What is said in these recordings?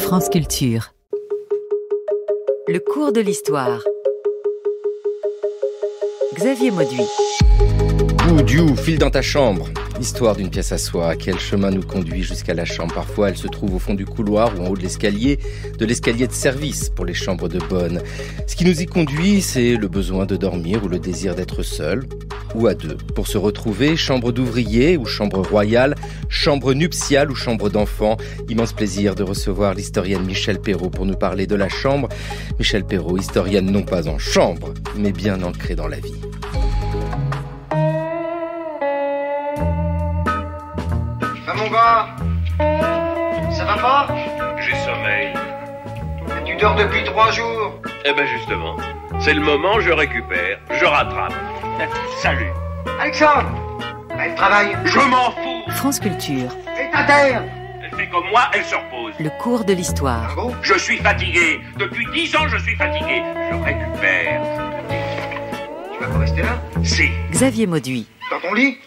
France Culture. Le cours de l'histoire. Xavier Mauduit. Dieu, file dans ta chambre. Histoire d'une pièce à soi. Quel chemin nous conduit jusqu'à la chambre? Parfois, elle se trouve au fond du couloir ou en haut de l'escalier de service pour les chambres de bonne. Ce qui nous y conduit, c'est le besoin de dormir ou le désir d'être seul ou à deux. Pour se retrouver, chambre d'ouvrier ou chambre royale, chambre nuptiale ou chambre d'enfant. Immense plaisir de recevoir l'historienne Michèle Perrault pour nous parler de la chambre. Michèle Perrault, historienne non pas en chambre, mais bien ancrée dans la vie. Mon gars, ça va pas? J'ai sommeil. Et tu dors depuis 3 jours. Eh ben justement, c'est le moment, je récupère, je rattrape. Salut. Alexandre, elle travaille. Je m'en fous. France Culture. Et ta terre? Elle fait comme moi, elle se repose. Le cours de l'histoire. Bon, Je suis fatigué. Depuis 10 ans, je suis fatigué. Je récupère. tu vas pas rester là? Si. Xavier Mauduit. Dans ton lit?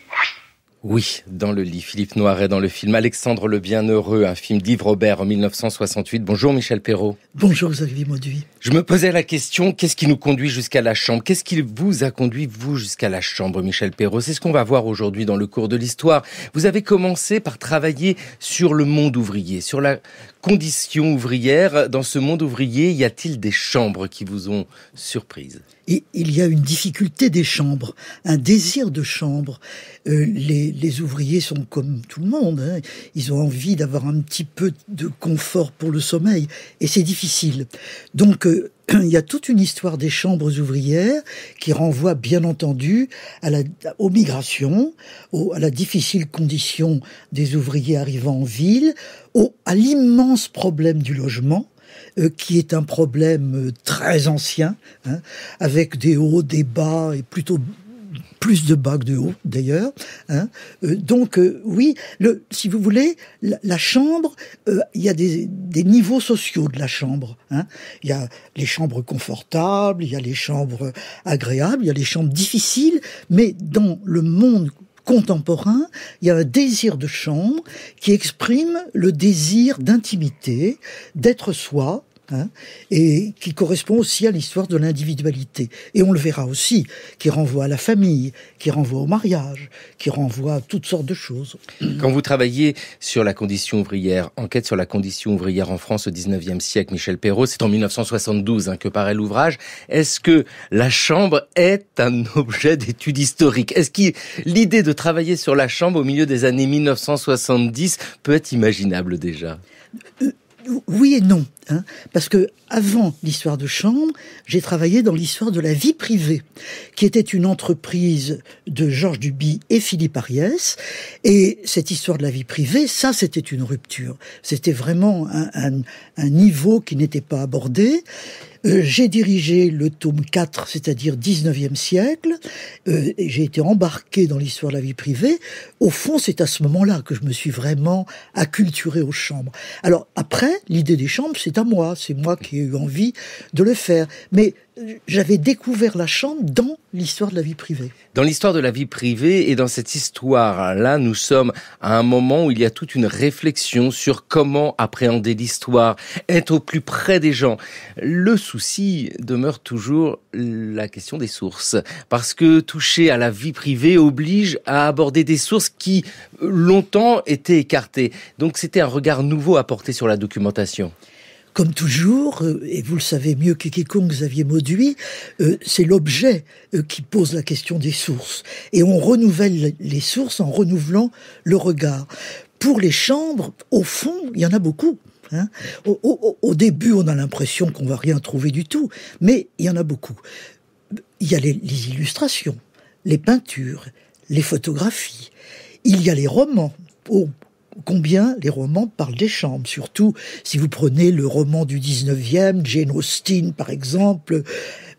Oui, dans le lit. Philippe Noiret dans le film Alexandre le Bienheureux, un film d'Yves Robert en 1968. Bonjour Michèle Perrault. Bonjour Xavier Mauduit. Je me posais la question, qu'est-ce qui nous conduit jusqu'à la chambre? Qu'est-ce qui vous a conduit, vous, jusqu'à la chambre, Michèle Perrault? C'est ce qu'on va voir aujourd'hui dans le cours de l'histoire. Vous avez commencé par travailler sur le monde ouvrier, sur la condition ouvrière. Dans ce monde ouvrier, y a-t-il des chambres qui vous ont surprise? Et il y a une difficulté des chambres, un désir de chambre. Les ouvriers sont comme tout le monde, hein. Ils ont envie d'avoir un petit peu de confort pour le sommeil, et c'est difficile. Donc il y a toute une histoire des chambres ouvrières qui renvoie bien entendu aux migrations, à la difficile condition des ouvriers arrivant en ville, à l'immense problème du logement, qui est un problème très ancien, hein, avec des hauts, des bas, et plutôt plus de bas que de hauts d'ailleurs. Hein. Donc oui, si vous voulez, la chambre, il y a des niveaux sociaux de la chambre. Hein. Il y a les chambres confortables, il y a les chambres agréables, il y a les chambres difficiles, mais dans le monde contemporain, il y a un désir de chambre qui exprime le désir d'intimité, d'être soi, hein, et qui correspond aussi à l'histoire de l'individualité. Et on le verra aussi, qui renvoie à la famille, qui renvoie au mariage, qui renvoie à toutes sortes de choses. Quand vous travaillez sur la condition ouvrière, enquête sur la condition ouvrière en France au 19e siècle, Michèle Perrault, c'est en 1972 que paraît l'ouvrage. Est-ce que la chambre est un objet d'étude historique? Est-ce que l'idée de travailler sur la chambre au milieu des années 1970 peut être imaginable déjà? Oui et non, hein, parce que avant l'histoire de chambre, j'ai travaillé dans l'histoire de la vie privée, qui était une entreprise de Georges Duby et Philippe Ariès. Et cette histoire de la vie privée, ça, c'était une rupture. C'était vraiment un niveau qui n'était pas abordé. J'ai dirigé le tome 4, c'est-à-dire 19e siècle, et j'ai été embarqué dans l'histoire de la vie privée. Au fond, c'est à ce moment-là que je me suis vraiment acculturé aux chambres. Alors après, l'idée des chambres, c'est à moi, c'est moi qui ai eu envie de le faire. Mais j'avais découvert la chambre dans l'histoire de la vie privée. Dans l'histoire de la vie privée et dans cette histoire-là, nous sommes à un moment où il y a toute une réflexion sur comment appréhender l'histoire, être au plus près des gens. Le souci demeure toujours la question des sources, parce que toucher à la vie privée oblige à aborder des sources qui longtemps étaient écartées. Donc c'était un regard nouveau à porter sur la documentation. Comme toujours, et vous le savez mieux que quiconque, Xavier Mauduit, c'est l'objet qui pose la question des sources. Et on renouvelle les sources en renouvelant le regard. Pour les chambres, au fond, il y en a beaucoup. Hein. Au début, on a l'impression qu'on va rien trouver du tout, mais il y en a beaucoup. Il y a les illustrations, les peintures, les photographies. Il y a les romans. Combien les romans parlent des chambres, surtout si vous prenez le roman du 19e, Jane Austen par exemple,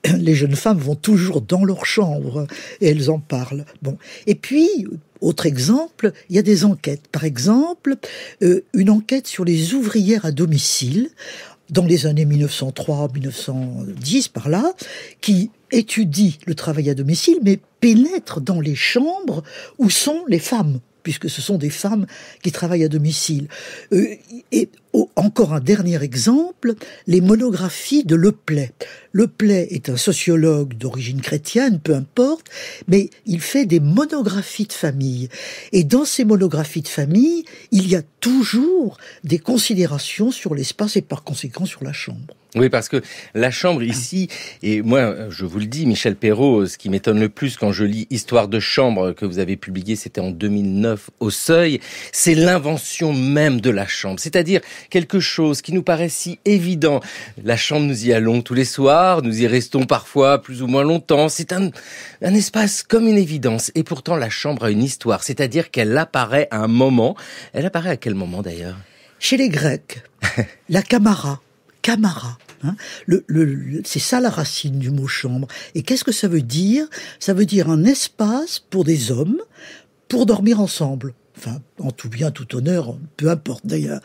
les jeunes femmes vont toujours dans leur chambre et elles en parlent. Bon. Et puis, autre exemple, il y a des enquêtes. Par exemple, une enquête sur les ouvrières à domicile dans les années 1903-1910 par là, qui étudie le travail à domicile, mais pénètre dans les chambres où sont les femmes, puisque ce sont des femmes qui travaillent à domicile. Et Encore un dernier exemple, les monographies de Le Play. Le Play est un sociologue d'origine chrétienne, peu importe, mais il fait des monographies de famille. Et dans ces monographies de famille, il y a toujours des considérations sur l'espace et par conséquent sur la chambre. Oui, parce que la chambre ici, et moi, je vous le dis, Michel Perrault, ce qui m'étonne le plus quand je lis Histoire de chambre que vous avez publié, c'était en 2009 au Seuil, c'est l'invention même de la chambre. C'est-à-dire quelque chose qui nous paraît si évident. La chambre, nous y allons tous les soirs, nous y restons parfois plus ou moins longtemps. C'est un espace comme une évidence. Et pourtant, la chambre a une histoire. C'est-à-dire qu'elle apparaît à un moment. Elle apparaît à quel moment d'ailleurs ? Chez les Grecs, la camara. Hein, c'est ça la racine du mot chambre. Et qu'est-ce que ça veut dire ? Ça veut dire un espace pour des hommes pour dormir ensemble. Enfin, en tout bien, tout honneur, peu importe d'ailleurs.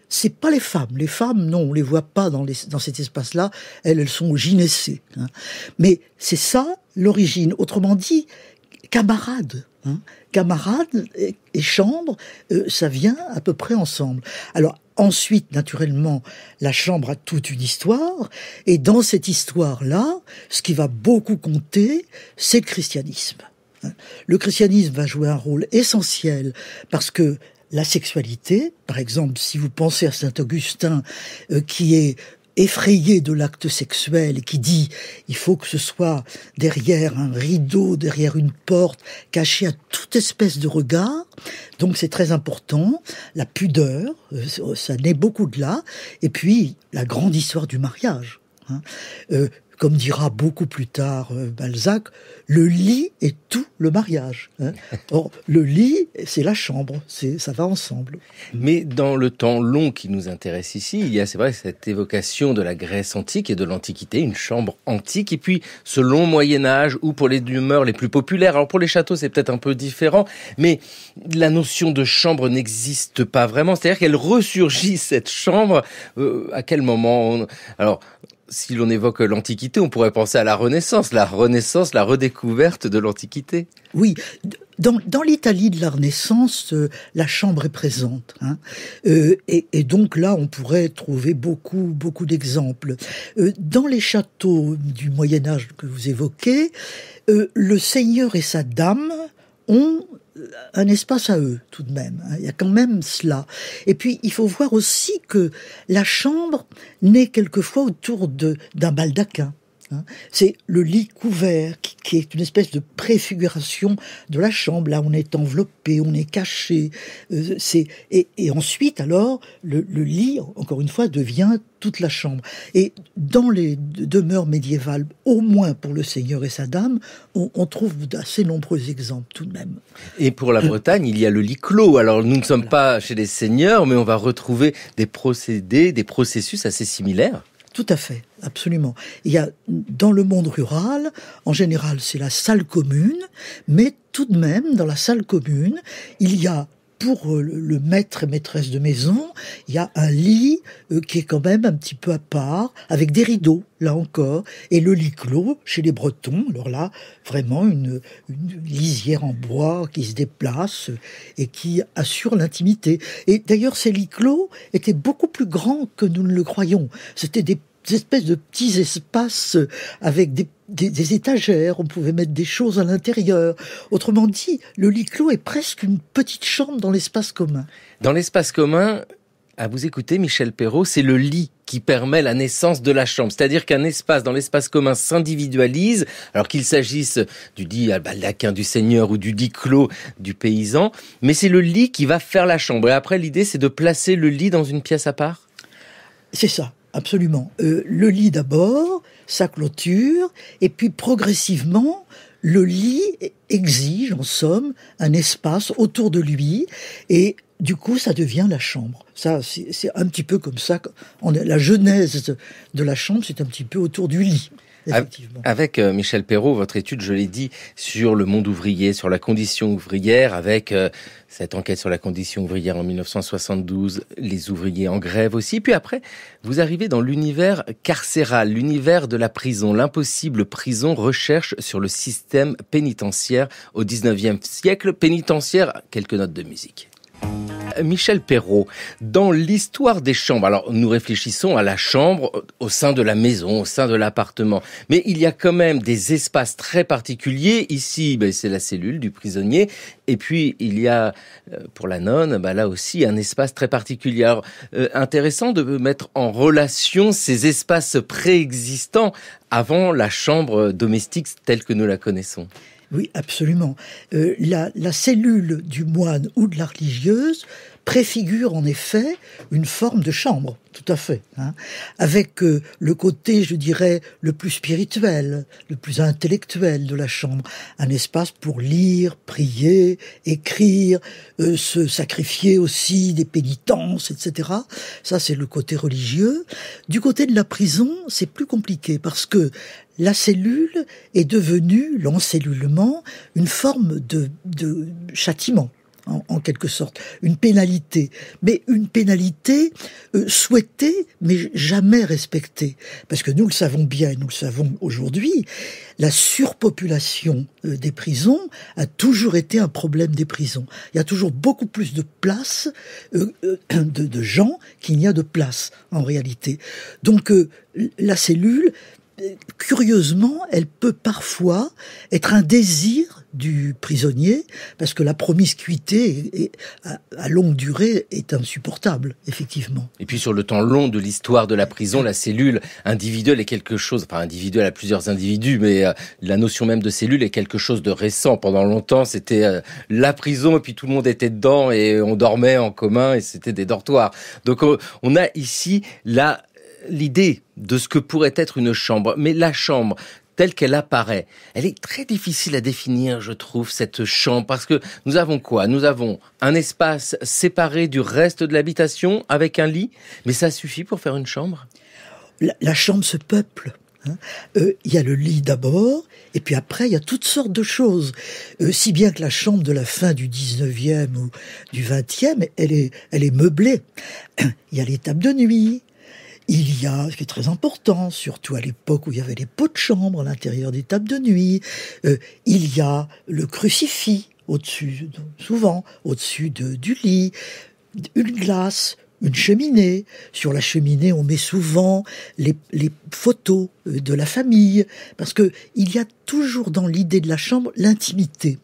C'est pas les femmes. Les femmes, non, on les voit pas dans cet espace-là. Elles sont au gynécée. Hein. Mais c'est ça l'origine. Autrement dit, camarades. Hein. Camarades et chambre, ça vient à peu près ensemble. Alors, ensuite, naturellement, la chambre a toute une histoire, et dans cette histoire-là, ce qui va beaucoup compter, c'est le christianisme. Le christianisme va jouer un rôle essentiel, parce que la sexualité, par exemple, si vous pensez à saint Augustin, qui est effrayé de l'acte sexuel et qui dit il faut que ce soit derrière un rideau, derrière une porte, caché à toute espèce de regard. Donc c'est très important. La pudeur, ça naît beaucoup de là. Et puis la grande histoire du mariage. Hein. Comme dira beaucoup plus tard Balzac, le lit est tout le mariage. Hein. Or, le lit, c'est la chambre, ça va ensemble. Mais dans le temps long qui nous intéresse ici, il y a, c'est vrai, cette évocation de la Grèce antique et de l'Antiquité, une chambre antique, et puis ce long Moyen-Âge où pour les demeures les plus populaires, alors pour les châteaux c'est peut-être un peu différent, mais la notion de chambre n'existe pas vraiment, c'est-à-dire qu'elle ressurgit cette chambre, à quel moment Alors, si l'on évoque l'Antiquité, on pourrait penser à la Renaissance, la redécouverte de l'Antiquité. Oui, dans l'Italie de la Renaissance, la chambre est présente. Hein. Et donc là, on pourrait trouver beaucoup d'exemples. Dans les châteaux du Moyen-Âge que vous évoquez, le seigneur et sa dame ont un espace à eux, tout de même. Il y a quand même cela. Et puis, il faut voir aussi que la chambre naît quelquefois autour d'un baldaquin. C'est le lit couvert qui est une espèce de préfiguration de la chambre. Là, on est enveloppé, on est caché. Et ensuite, alors, le lit, encore une fois, devient toute la chambre. Et dans les demeures médiévales, au moins pour le seigneur et sa dame, on trouve d'assez nombreux exemples tout de même. Et pour la Bretagne, il y a le lit clos. Alors, nous ne sommes pas chez les seigneurs, mais on va retrouver des procédés, des processus assez similaires. Tout à fait, absolument. Il y a, dans le monde rural, en général, c'est la salle commune, mais tout de même, dans la salle commune, il y a, pour le maître et maîtresse de maison, il y a un lit qui est quand même un petit peu à part, avec des rideaux, là encore, et le lit clos, chez les Bretons, alors là, vraiment une lisière en bois qui se déplace et qui assure l'intimité. Et d'ailleurs, ces lits clos étaient beaucoup plus grands que nous ne le croyons. C'était des espèces de petits espaces avec des étagères, on pouvait mettre des choses à l'intérieur. Autrement dit, le lit clos est presque une petite chambre dans l'espace commun. Dans l'espace commun, à vous écouter, Michel Perrault, c'est le lit qui permet la naissance de la chambre. C'est-à-dire qu'un espace dans l'espace commun s'individualise, alors qu'il s'agisse du lit à baldaquin du seigneur ou du lit clos du paysan, mais c'est le lit qui va faire la chambre. Et après, l'idée, c'est de placer le lit dans une pièce à part ? C'est ça. Absolument. Le lit d'abord, sa clôture, et puis progressivement, le lit exige, en somme, un espace autour de lui, et du coup, ça devient la chambre. Ça, c'est un petit peu comme ça. La genèse de la chambre, c'est un petit peu autour du lit. Avec Michel Perrault, votre étude, je l'ai dit, sur le monde ouvrier, sur la condition ouvrière, avec cette enquête sur la condition ouvrière en 1972, les ouvriers en grève aussi. Puis après, vous arrivez dans l'univers carcéral, l'univers de la prison, l'impossible prison, recherche sur le système pénitentiaire au 19e siècle. Pénitentiaire, quelques notes de musique. Michel Perrault, dans l'histoire des chambres, alors nous réfléchissons à la chambre au sein de la maison, au sein de l'appartement, mais il y a quand même des espaces très particuliers. Ici, c'est la cellule du prisonnier, et puis il y a, pour la nonne, là aussi, un espace très particulier. Alors, intéressant de mettre en relation ces espaces préexistants avant la chambre domestique telle que nous la connaissons. Oui, absolument. La cellule du moine ou de la religieuse préfigure en effet une forme de chambre, tout à fait, avec le côté, je dirais, le plus spirituel, le plus intellectuel de la chambre, un espace pour lire, prier, écrire, se sacrifier aussi, des pénitences, etc. Ça, c'est le côté religieux. Du côté de la prison, c'est plus compliqué parce que la cellule est devenue, l'encellulement, une forme de châtiment, en quelque sorte, une pénalité. Mais une pénalité souhaitée, mais jamais respectée. Parce que nous le savons bien, et nous le savons aujourd'hui, la surpopulation des prisons a toujours été un problème des prisons. Il y a toujours beaucoup plus de place, de gens qu'il n'y a de place, en réalité. Donc, la cellule, curieusement, elle peut parfois être un désir du prisonnier, parce que la promiscuité à longue durée est insupportable, effectivement. Et puis sur le temps long de l'histoire de la prison, la cellule individuelle est quelque chose, enfin individuelle à plusieurs individus, mais la notion même de cellule est quelque chose de récent. Pendant longtemps, c'était la prison, et puis tout le monde était dedans, et on dormait en commun, et c'était des dortoirs. Donc on a ici l'idée de ce que pourrait être une chambre. Mais la chambre, telle qu'elle apparaît, elle est très difficile à définir, je trouve, cette chambre. Parce que nous avons quoi ? Nous avons un espace séparé du reste de l'habitation avec un lit. Mais ça suffit pour faire une chambre ? La chambre se peuple. Il y a le lit d'abord, et puis après, il y a toutes sortes de choses. Si bien que la chambre de la fin du 19e ou du 20e, elle est meublée. Il y a les tables de nuit. Il y a, ce qui est très important, surtout à l'époque où il y avait les pots de chambre à l'intérieur des tables de nuit, il y a le crucifix au-dessus, souvent, au-dessus du lit, une glace, une cheminée. Sur la cheminée, on met souvent les photos de la famille, parce que il y a toujours dans l'idée de la chambre l'intimité.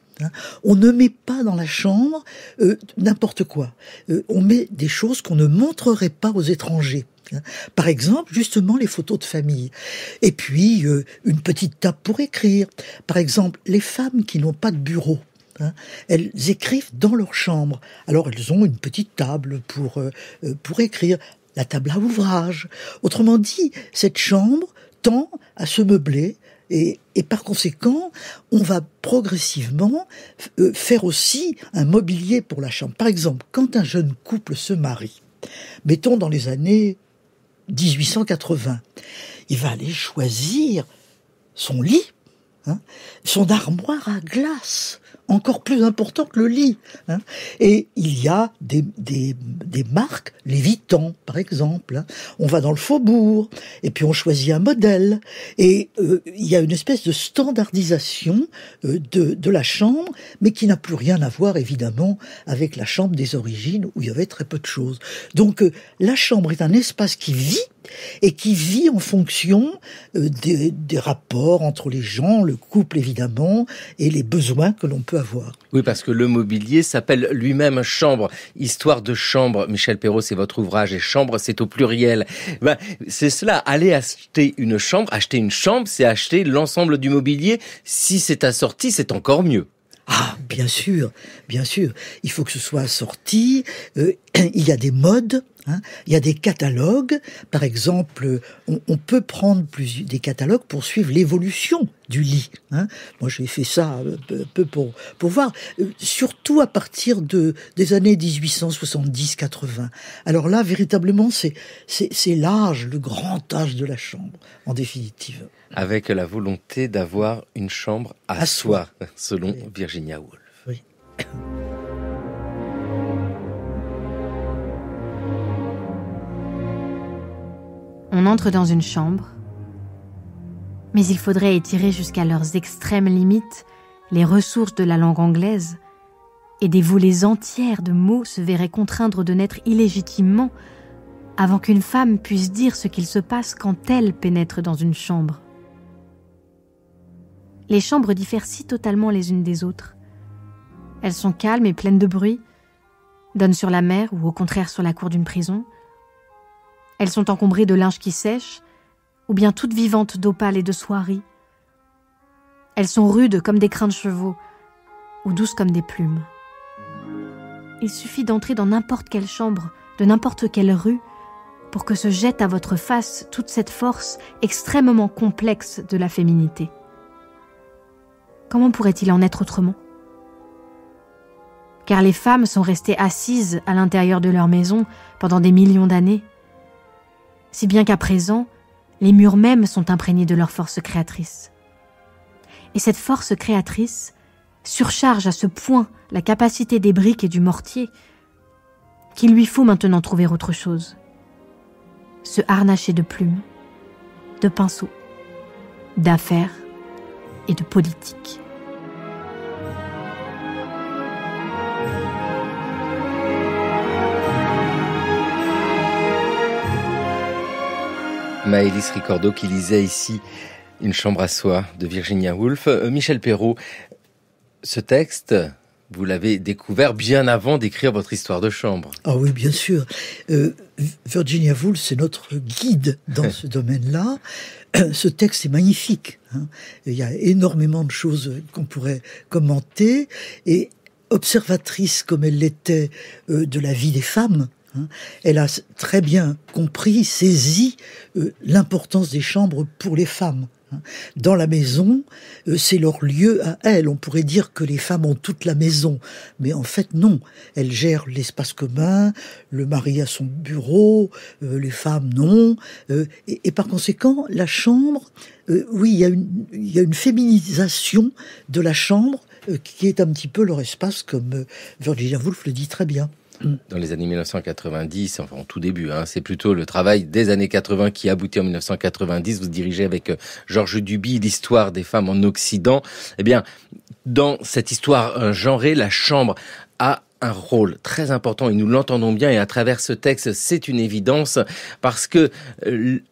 On ne met pas dans la chambre n'importe quoi. On met des choses qu'on ne montrerait pas aux étrangers. Par exemple, justement, les photos de famille. Et puis, une petite table pour écrire. Par exemple, les femmes qui n'ont pas de bureau, elles écrivent dans leur chambre. Alors, elles ont une petite table pour écrire, la table à ouvrage. Autrement dit, cette chambre tend à se meubler. Et par conséquent, on va progressivement faire aussi un mobilier pour la chambre. Par exemple, quand un jeune couple se marie, mettons dans les années 1880, il va aller choisir son lit, son armoire à glace, encore plus important que le lit. Et il y a des marques, les Vuitton par exemple. On va dans le faubourg, et puis on choisit un modèle. Et il y a une espèce de standardisation de la chambre, mais qui n'a plus rien à voir évidemment avec la chambre des origines, où il y avait très peu de choses. Donc la chambre est un espace qui vit, et qui vit en fonction des rapports entre les gens, le couple évidemment, et les besoins que l'on peut avoir. Oui, parce que le mobilier s'appelle lui-même chambre. Histoire de chambre, Michel Perrault, c'est votre ouvrage, et chambre, c'est au pluriel. C'est cela, aller acheter une chambre, c'est acheter l'ensemble du mobilier. Si c'est assorti, c'est encore mieux. Ah, bien sûr. Il faut que ce soit assorti. Il y a des modes. Il y a des catalogues, par exemple, on peut prendre des catalogues pour suivre l'évolution du lit. Moi, j'ai fait ça un peu pour voir, surtout à partir des années 1870-80. Alors là, véritablement, c'est l'âge, le grand âge de la chambre, en définitive. Avec la volonté d'avoir une chambre à soi, selon Virginia Woolf. Oui. On entre dans une chambre, mais il faudrait étirer jusqu'à leurs extrêmes limites les ressources de la langue anglaise et des volées entières de mots se verraient contraindre de naître illégitimement avant qu'une femme puisse dire ce qu'il se passe quand elle pénètre dans une chambre. Les chambres diffèrent si totalement les unes des autres. Elles sont calmes et pleines de bruit, donnent sur la mer ou au contraire sur la cour d'une prison. Elles sont encombrées de linge qui sèche, ou bien toutes vivantes d'opale et de soieries. Elles sont rudes comme des crins de chevaux, ou douces comme des plumes. Il suffit d'entrer dans n'importe quelle chambre, de n'importe quelle rue, pour que se jette à votre face toute cette force extrêmement complexe de la féminité. Comment pourrait-il en être autrement ? Car les femmes sont restées assises à l'intérieur de leur maison pendant des millions d'années, si bien qu'à présent, les murs mêmes sont imprégnés de leur force créatrice. Et cette force créatrice surcharge à ce point la capacité des briques et du mortier qu'il lui faut maintenant trouver autre chose. Se harnacher de plumes, de pinceaux, d'affaires et de politique. Maëlys Ricordeau qui lisait ici Une chambre à soi de Virginia Woolf. Michel Perrault, ce texte, vous l'avez découvert bien avant d'écrire votre histoire de chambre. Ah oui, bien sûr. Virginia Woolf, c'est notre guide dans ce domaine-là. Ce texte est magnifique. Il y a énormément de choses qu'on pourrait commenter. Et observatrice comme elle l'était de la vie des femmes, elle a très bien compris, saisi l'importance des chambres pour les femmes. Dans la maison, c'est leur lieu à elles. On pourrait dire que les femmes ont toute la maison, mais en fait non. Elles gèrent l'espace commun, le mari a son bureau, les femmes non. Et par conséquent, la chambre, oui, il y a une féminisation de la chambre qui est un petit peu leur espace, comme Virginia Woolf le dit très bien. Dans les années 1990, enfin en tout début, c'est plutôt le travail des années 80 qui aboutit en 1990. Vous dirigez avec Georges Duby l'histoire des femmes en Occident. Eh bien, dans cette histoire genrée, la chambre a un rôle très important et nous l'entendons bien, et à travers ce texte, c'est une évidence parce que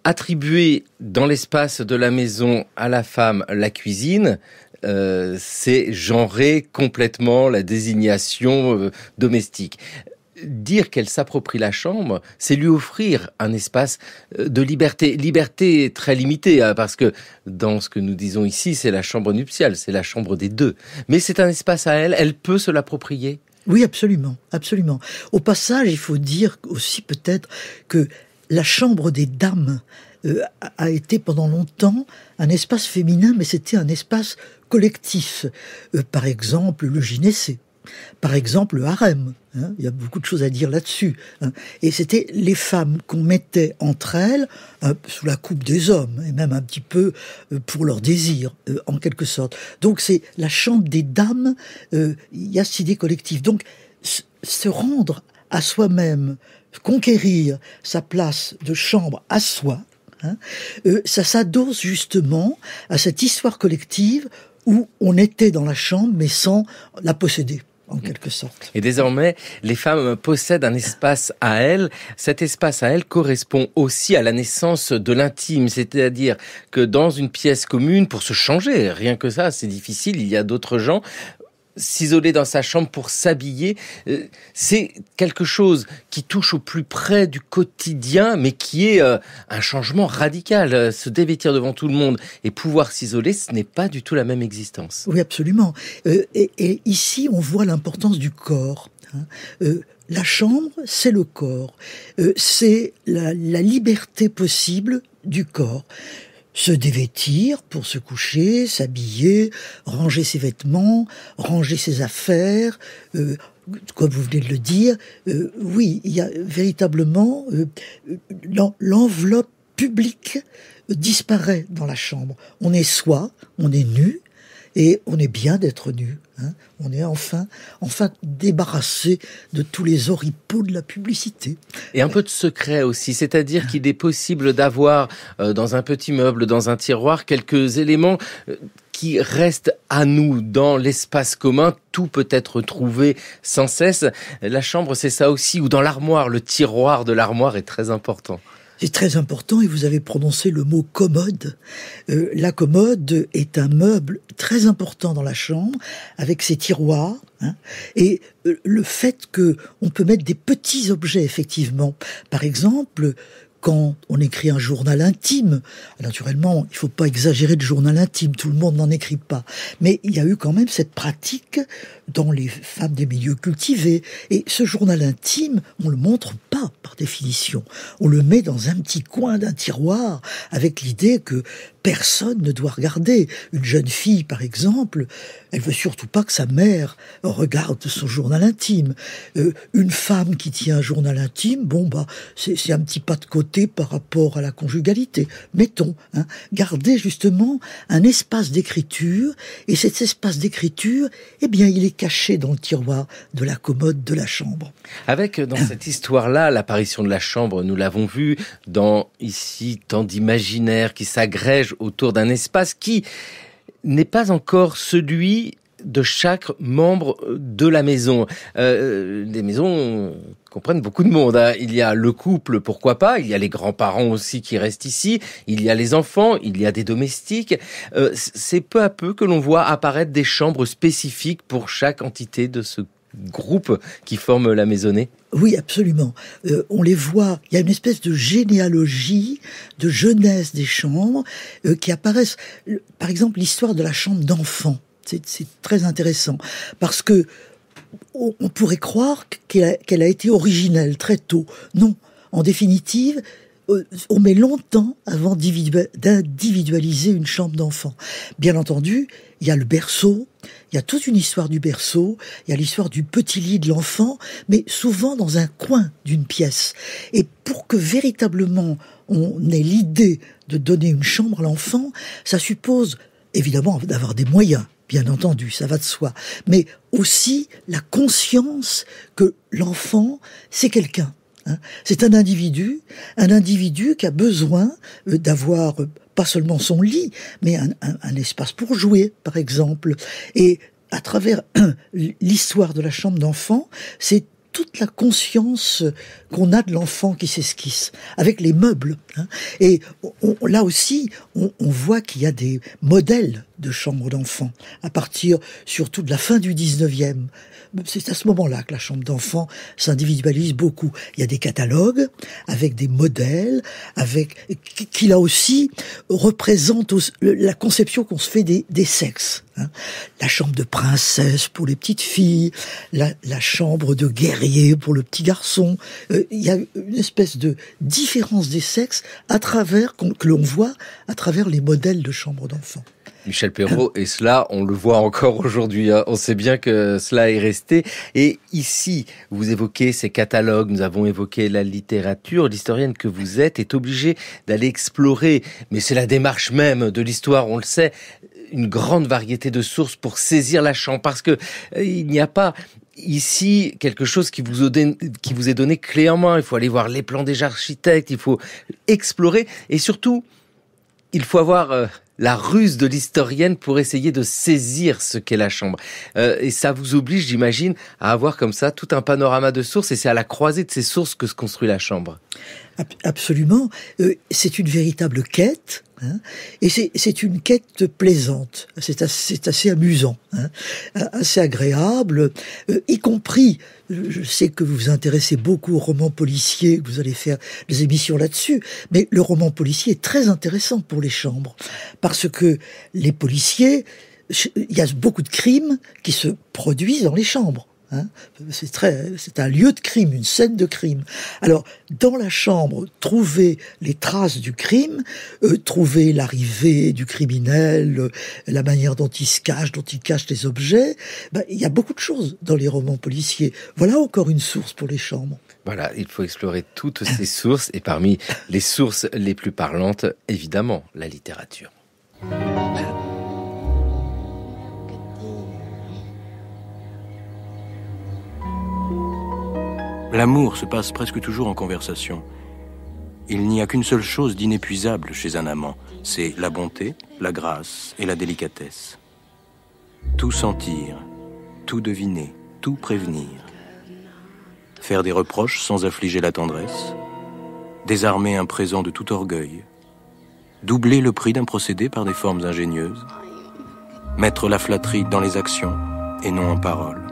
attribuer dans l'espace de la maison à la femme la cuisine, c'est genrer complètement la désignation domestique. Dire qu'elle s'approprie la chambre, c'est lui offrir un espace de liberté. Liberté très limitée, parce que dans ce que nous disons ici, c'est la chambre nuptiale, c'est la chambre des deux. Mais c'est un espace à elle, elle peut se l'approprier. Oui, absolument, absolument. Au passage, il faut dire aussi peut-être que la chambre des dames a été pendant longtemps un espace féminin, mais c'était un espace collectif. Par exemple, le gynécée. Par exemple, le harem. Il y a beaucoup de choses à dire là-dessus. Et c'était les femmes qu'on mettait entre elles sous la coupe des hommes, et même un petit peu pour leur désir, en quelque sorte. Donc c'est la chambre des dames, il y a cette idée collective. Donc se rendre à soi-même, conquérir sa place de chambre à soi, ça s'adosse justement à cette histoire collective où on était dans la chambre mais sans la posséder, en quelque sorte. Et désormais, les femmes possèdent un espace à elles. Cet espace à elles correspond aussi à la naissance de l'intime, c'est-à-dire que dans une pièce commune, pour se changer, rien que ça, c'est difficile, il y a d'autres gens. S'isoler dans sa chambre pour s'habiller, c'est quelque chose qui touche au plus près du quotidien, mais qui est un changement radical. Se dévêtir devant tout le monde et pouvoir s'isoler, ce n'est pas du tout la même existence. Oui, absolument. Et ici, on voit l'importance du corps. La chambre, c'est le corps. C'est la liberté possible du corps. Se dévêtir pour se coucher, s'habiller, ranger ses vêtements, ranger ses affaires, comme vous venez de le dire. Oui, il y a véritablement l'enveloppe publique disparaît dans la chambre. On est soi, on est nu, et on est bien d'être nu. On est enfin débarrassé de tous les oripeaux de la publicité. Et un peu de secret aussi, c'est-à-dire qu'il est possible d'avoir dans un petit meuble, dans un tiroir, quelques éléments qui reste à nous dans l'espace commun. Tout peut être trouvé sans cesse. La chambre, c'est ça aussi, ou dans l'armoire. Le tiroir de l'armoire est très important. C'est très important et vous avez prononcé le mot commode. La commode est un meuble très important dans la chambre avec ses tiroirs. Et le fait qu'on peut mettre des petits objets, effectivement. Par exemple, quand on écrit un journal intime, naturellement, il ne faut pas exagérer de journal intime, tout le monde n'en écrit pas. Mais il y a eu quand même cette pratique dans les femmes des milieux cultivés. Et ce journal intime, on le montre pas, par définition. On le met dans un petit coin d'un tiroir, avec l'idée que personne ne doit regarder. Une jeune fille, par exemple, elle veut surtout pas que sa mère regarde son journal intime. Une femme qui tient un journal intime, c'est un petit pas de côté par rapport à la conjugalité. Mettons, garder justement un espace d'écriture, et cet espace d'écriture, il est caché dans le tiroir de la commode de la chambre. Avec, dans cette histoire-là, l'apparition de la chambre, nous l'avons vu, dans ici tant d'imaginaires qui s'agrègent autour d'un espace qui n'est pas encore celui de chaque membre de la maison. Les maisons comprennent beaucoup de monde. Il y a le couple, pourquoi pas. Il y a les grands-parents aussi qui restent ici. Il y a les enfants. Il y a des domestiques. C'est peu à peu que l'on voit apparaître des chambres spécifiques pour chaque entité de ce groupe qui forme la maisonnée. Oui, absolument. On les voit. Il y a une espèce de généalogie, de jeunesse des chambres qui apparaissent. Par exemple, l'histoire de la chambre d'enfant. C'est très intéressant parce que on pourrait croire qu'elle a été originelle très tôt. Non, en définitive, on met longtemps avant d'individualiser une chambre d'enfant. Bien entendu, il y a le berceau, il y a toute une histoire du berceau, il y a l'histoire du petit lit de l'enfant, mais souvent dans un coin d'une pièce. Et pour que véritablement on ait l'idée de donner une chambre à l'enfant, ça suppose évidemment d'avoir des moyens. Bien entendu, ça va de soi. Mais aussi la conscience que l'enfant, c'est quelqu'un. C'est un individu qui a besoin d'avoir pas seulement son lit, mais un espace pour jouer, par exemple. Et à travers l'histoire de la chambre d'enfant, c'est toute la conscience qu'on a de l'enfant qui s'esquisse, avec les meubles. Et là aussi, on voit qu'il y a des modèles de chambres d'enfants, à partir surtout de la fin du 19e. C'est à ce moment-là que la chambre d'enfant s'individualise beaucoup. Il y a des catalogues avec des modèles, qui là aussi représentent la conception qu'on se fait des sexes. La chambre de princesse pour les petites filles, la chambre de guerrier pour le petit garçon. Il y a une espèce de différence des sexes que l'on voit à travers les modèles de chambres d'enfants. Michel Perrault, et cela, on le voit encore aujourd'hui. On sait bien que cela est resté. Et ici, vous évoquez ces catalogues, nous avons évoqué la littérature. L'historienne que vous êtes est obligée d'aller explorer, mais c'est la démarche même de l'histoire, on le sait, une grande variété de sources pour saisir la chambre, parce que il n'y a pas ici quelque chose qui vous est donné clé en main. Il faut aller voir les plans des architectes, il faut explorer, et surtout, il faut avoir la ruse de l'historienne pour essayer de saisir ce qu'est la chambre. Et ça vous oblige, j'imagine, à avoir comme ça tout un panorama de sources, et c'est à la croisée de ces sources que se construit la chambre. Absolument. C'est une véritable quête. Et c'est une quête plaisante, c'est assez amusant, assez agréable, y compris, je sais que vous vous intéressez beaucoup au roman policier, que vous allez faire des émissions là-dessus, mais le roman policier est très intéressant pour les chambres, parce que les policiers, il y a beaucoup de crimes qui se produisent dans les chambres. C'est un lieu de crime, une scène de crime. Alors, dans la chambre, trouver les traces du crime, trouver l'arrivée du criminel, la manière dont il se cache, dont il cache les objets, il y a beaucoup de choses dans les romans policiers. Voilà encore une source pour les chambres. Voilà, il faut explorer toutes ces sources, et parmi les sources les plus parlantes, évidemment, la littérature. L'amour se passe presque toujours en conversation. Il n'y a qu'une seule chose d'inépuisable chez un amant, c'est la bonté, la grâce et la délicatesse. Tout sentir, tout deviner, tout prévenir. Faire des reproches sans affliger la tendresse, désarmer un présent de tout orgueil, doubler le prix d'un procédé par des formes ingénieuses, mettre la flatterie dans les actions et non en paroles,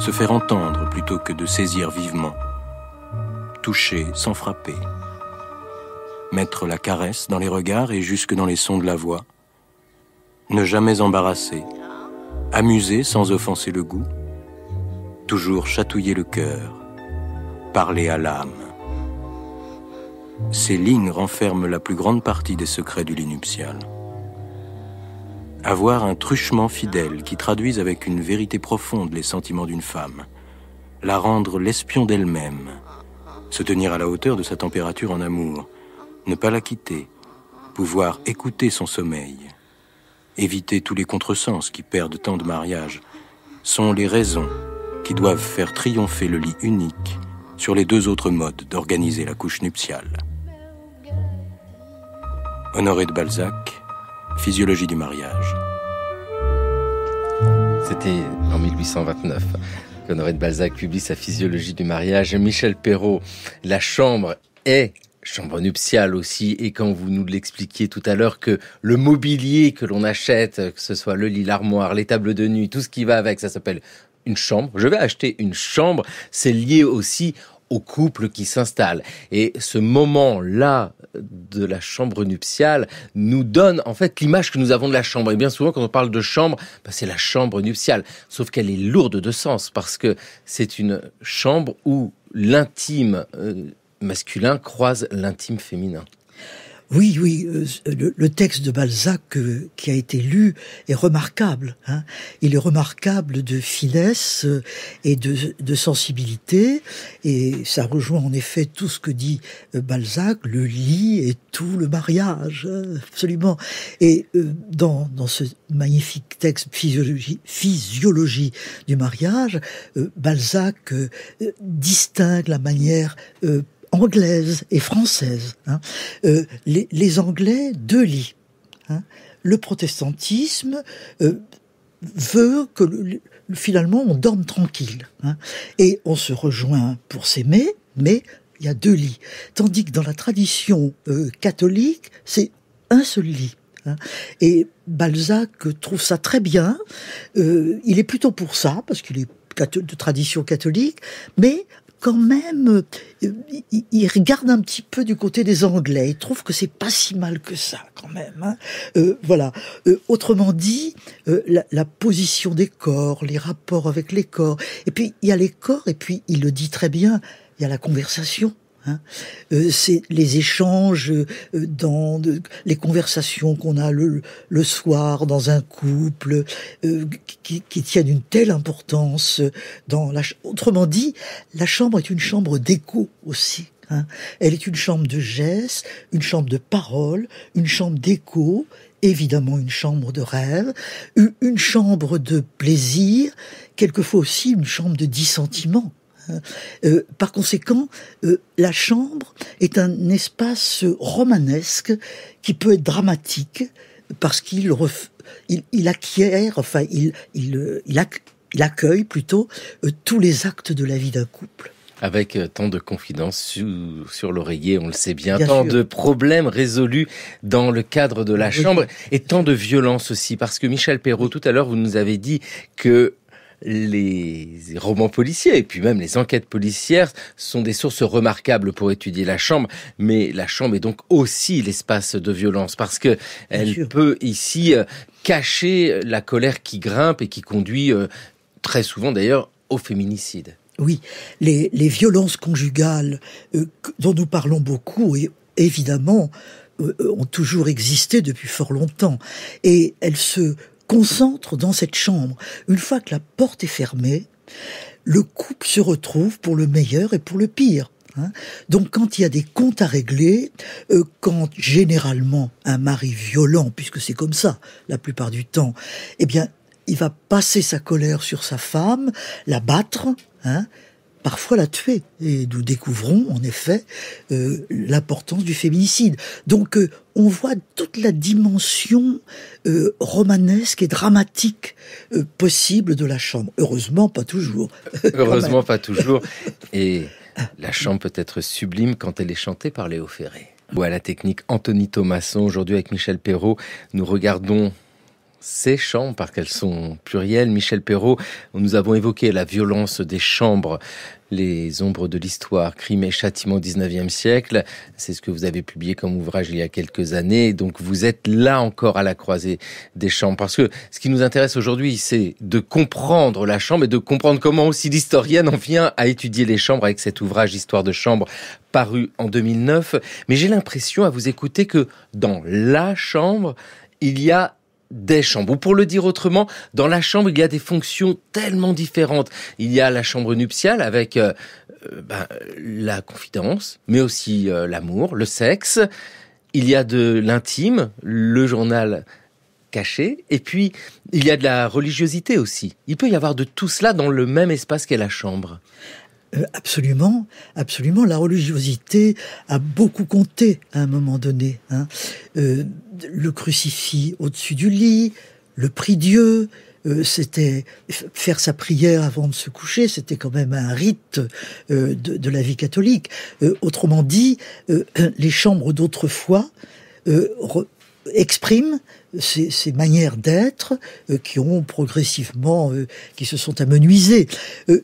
se faire entendre plutôt que de saisir vivement, toucher sans frapper, mettre la caresse dans les regards et jusque dans les sons de la voix, ne jamais embarrasser, amuser sans offenser le goût, toujours chatouiller le cœur, parler à l'âme. Ces lignes renferment la plus grande partie des secrets du lit nuptial. Avoir un truchement fidèle qui traduise avec une vérité profonde les sentiments d'une femme, la rendre l'espion d'elle-même, se tenir à la hauteur de sa température en amour, ne pas la quitter, pouvoir écouter son sommeil, éviter tous les contresens qui perdent tant de mariages, sont les raisons qui doivent faire triompher le lit unique sur les deux autres modes d'organiser la couche nuptiale. Honoré de Balzac, Physiologie du mariage. C'était en 1829 qu'Honoré de Balzac publie sa Physiologie du mariage. Michel Perrault, la chambre est chambre nuptiale aussi, et quand vous nous l'expliquiez tout à l'heure que le mobilier que l'on achète, que ce soit le lit, l'armoire, les tables de nuit, tout ce qui va avec, ça s'appelle une chambre. Je vais acheter une chambre, c'est lié aussi au couple qui s'installe. Et ce moment-là de la chambre nuptiale nous donne en fait l'image que nous avons de la chambre. Et bien souvent, quand on parle de chambre, c'est la chambre nuptiale. Sauf qu'elle est lourde de sens parce que c'est une chambre où l'intime masculin croise l'intime féminin. Oui, le texte de Balzac qui a été lu est remarquable. Il est remarquable de finesse et de sensibilité, et ça rejoint en effet tout ce que dit Balzac, le lit et tout le mariage, absolument. Et dans ce magnifique texte Physiologie du mariage, Balzac distingue la manière anglaise et française. Les Anglais, deux lits. Le protestantisme veut que finalement on dorme tranquille. Et on se rejoint pour s'aimer, mais il y a deux lits. Tandis que dans la tradition catholique, c'est un seul lit. Et Balzac trouve ça très bien. Il est plutôt pour ça, parce qu'il est de tradition catholique, mais quand même, il regarde un petit peu du côté des Anglais. Il trouve que c'est pas si mal que ça, quand même. Voilà. Autrement dit, la position des corps, les rapports avec les corps. Et puis, il y a les corps, et puis, il le dit très bien, il y a la conversation. C'est les échanges les conversations qu'on a le soir dans un couple qui tiennent une telle importance autrement dit, la chambre est une chambre d'écho aussi. Elle est une chambre de gestes, une chambre de paroles, une chambre d'écho, évidemment une chambre de rêve, une chambre de plaisir, quelquefois aussi une chambre de dissentiment. Par conséquent, la chambre est un espace romanesque qui peut être dramatique parce qu'il acquiert, enfin il accueille plutôt tous les actes de la vie d'un couple. Avec tant de confidences sur l'oreiller, on le sait bien tant sûr. De problèmes résolus dans le cadre de la chambre et tant de violence aussi. Parce que Michel Perrault, tout à l'heure, vous nous avez dit que les romans policiers et puis même les enquêtes policières sont des sources remarquables pour étudier la chambre, mais la chambre est donc aussi l'espace de violence parce que elle peut ici cacher la colère qui grimpe et qui conduit très souvent d'ailleurs au féminicide. Oui, les violences conjugales dont nous parlons beaucoup et évidemment ont toujours existé depuis fort longtemps et elles se concentre dans cette chambre. Une fois que la porte est fermée, le couple se retrouve pour le meilleur et pour le pire. Donc quand il y a des comptes à régler, quand généralement un mari violent, puisque c'est comme ça la plupart du temps, eh bien il va passer sa colère sur sa femme, la battre, parfois la tuer. Et nous découvrons, en effet, l'importance du féminicide. Donc, on voit toute la dimension romanesque et dramatique possible de la chambre. Heureusement, pas toujours. Heureusement, pas toujours. Et la chambre peut être sublime quand elle est chantée par Léo Ferré. Ou à la technique Anthony Thomasson. Aujourd'hui, avec Michel Perrault, nous regardons ces chambres, parce qu'elles sont plurielles. Michel Perrault, nous avons évoqué la violence des chambres, les ombres de l'histoire, crimes et châtiments au XIXe siècle. C'est ce que vous avez publié comme ouvrage il y a quelques années. Donc vous êtes là encore à la croisée des chambres. Parce que ce qui nous intéresse aujourd'hui, c'est de comprendre la chambre et de comprendre comment aussi l'historienne en vient à étudier les chambres avec cet ouvrage Histoire de chambre paru en 2009. Mais j'ai l'impression à vous écouter que dans la chambre, il y a des chambres. Ou pour le dire autrement, dans la chambre, il y a des fonctions tellement différentes. Il y a la chambre nuptiale avec la confidence, mais aussi l'amour, le sexe. Il y a de l'intime, le journal caché. Et puis, il y a de la religiosité aussi. Il peut y avoir de tout cela dans le même espace qu'est la chambre. Absolument, absolument. La religiosité a beaucoup compté à un moment donné. Le crucifix au-dessus du lit, le prie-dieu, c'était faire sa prière avant de se coucher, c'était quand même un rite de la vie catholique. Autrement dit, les chambres d'autrefois expriment ces manières d'être qui ont progressivement, qui se sont amenuisées.